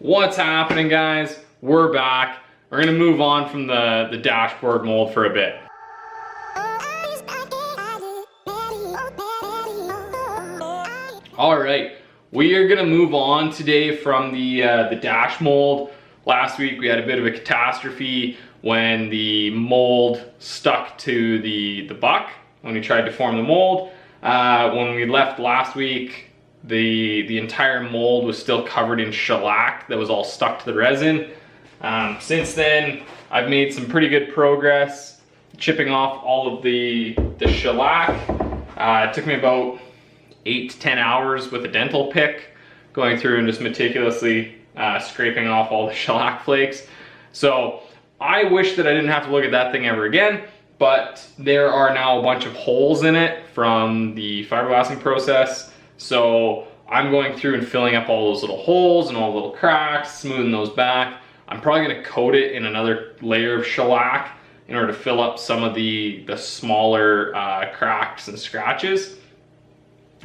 What's happening, guys? We're back. We're gonna move on from the dashboard mold for a bit. All right, we are gonna move on today from the dash mold. Last week we had a bit of a catastrophe when the mold stuck to the buck when we tried to form the mold. When we left last week, the entire mold was still covered in shellac that was all stuck to the resin. Since then, I've made some pretty good progress chipping off all of the shellac. It took me about 8 to 10 hours with a dental pick, going through and just meticulously scraping off all the shellac flakes. So I wish that I didn't have to look at that thing ever again, but there are now a bunch of holes in it from the fiberglassing process. So I'm going through and filling up all those little holes and all the little cracks, smoothing those back. I'm probably gonna coat it in another layer of shellac in order to fill up some of the smaller cracks and scratches.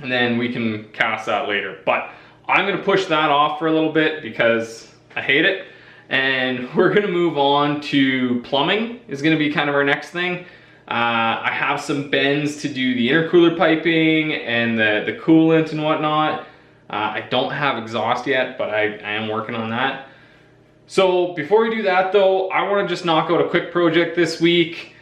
And then we can cast that later. But I'm gonna push that off for a little bit because I hate it. And we're gonna move on to plumbing is gonna be kind of our next thing. I have some bends to do the intercooler piping and the coolant and whatnot. I don't have exhaust yet, but I am working on that. So before we do that though, I wanna just knock out a quick project this week.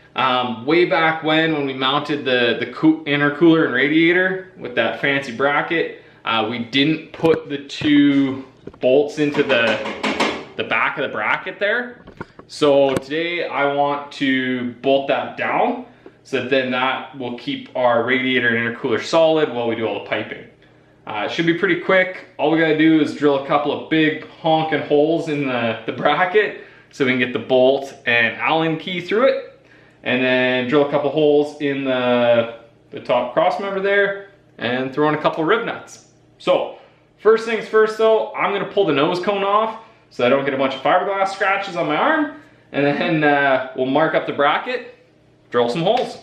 Way back when we mounted the intercooler and radiator with that fancy bracket, we didn't put the 2 bolts into the back of the bracket there. So today I want to bolt that down so that then that will keep our radiator and intercooler solid while we do all the piping. It should be pretty quick. All we gotta do is drill a couple of big honking holes in the bracket so we can get the bolt and Allen key through it, and then drill a couple holes in the top cross member there and throw in a couple rib nuts. So first things first though, I'm gonna pull the nose cone off so I don't get a bunch of fiberglass scratches on my arm, and then we'll mark up the bracket, drill some holes.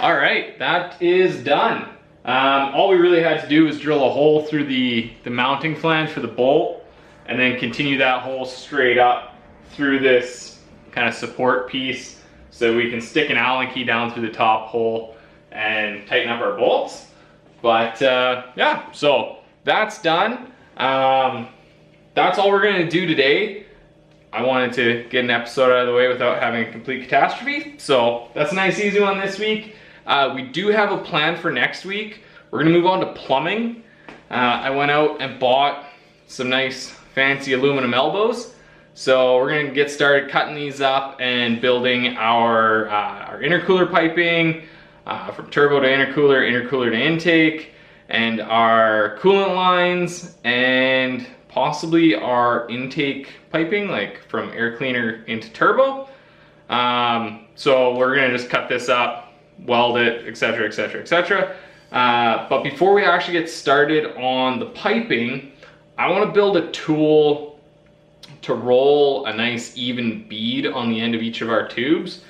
All right, that is done. All we really had to do was drill a hole through the mounting flange for the bolt, and then continue that hole straight up through this kind of support piece so we can stick an Allen key down through the top hole and tighten up our bolts. But yeah, so that's done. That's all we're gonna do today. I wanted to get an episode out of the way without having a complete catastrophe. So that's a nice easy one this week. We do have a plan for next week. We're gonna move on to plumbing. I went out and bought some nice fancy aluminum elbows. So we're gonna get started cutting these up and building our intercooler piping, from turbo to intercooler, intercooler to intake, and our coolant lines, and possibly our intake piping, like from air cleaner into turbo. So we're gonna just cut this up, weld it, etc, etc, etc. But before we actually get started on the piping, I want to build a tool to roll a nice even bead on the end of each of our tubes.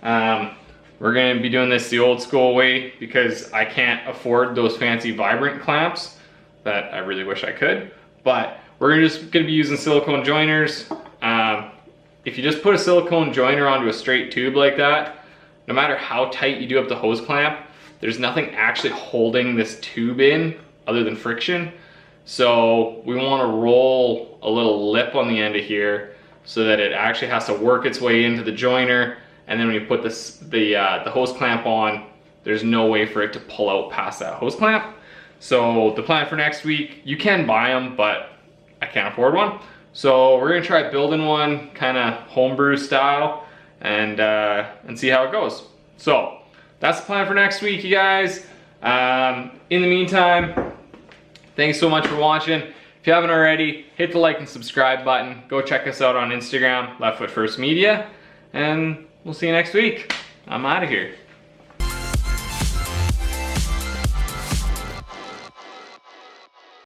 We're going to be doing this the old school way because I can't afford those fancy vibrant clamps that I really wish I could. But we're just going to be using silicone joiners. If you just put a silicone joiner onto a straight tube like that, no matter how tight you do up the hose clamp, there's nothing actually holding this tube in other than friction. So we want to roll a little lip on the end of here so that it actually has to work its way into the joiner, and then when you put the hose clamp on, there's no way for it to pull out past that hose clamp. So the plan for next week, you can buy them, but I can't afford one. So we're gonna try building one kind of homebrew style and see how it goes. So that's the plan for next week, you guys. In the meantime, thanks so much for watching. If you haven't already, hit the like and subscribe button. Go check us out on Instagram, Left Foot First Media, and we'll see you next week. I'm out of here.